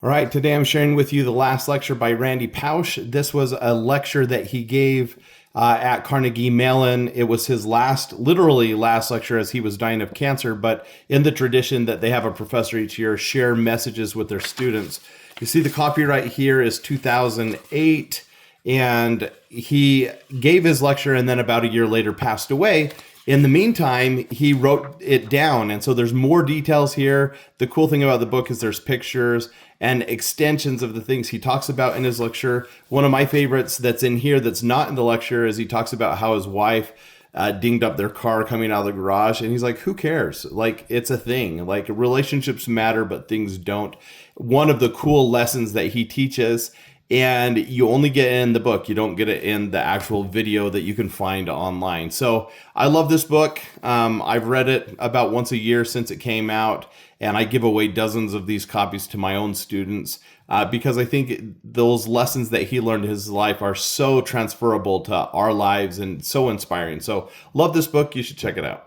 All right, today I'm sharing with you the last lecture by Randy Pausch. This was a lecture that he gave at Carnegie Mellon. It was his literally last lecture as he was dying of cancer, but in the tradition that they have a professor each year share messages with their students. You see the copyright here is 2008, and he gave his lecture and then about a year later passed away. In the meantime, he wrote it down. And so there's more details here. The cool thing about the book is there's pictures and extensions of the things he talks about in his lecture. One of my favorites that's in here that's not in the lecture is he talks about how his wife dinged up their car coming out of the garage. And he's like, who cares? Like, it's a thing. Like, relationships matter, but things don't. One of the cool lessons that he teaches, and you only get it in the book. You don't get it in the actual video that you can find online. So I love this book. I've read it about once a year since it came out, and I give away dozens of these copies to my own students because I think those lessons that he learned in his life are so transferable to our lives and so inspiring. So love this book. You should check it out.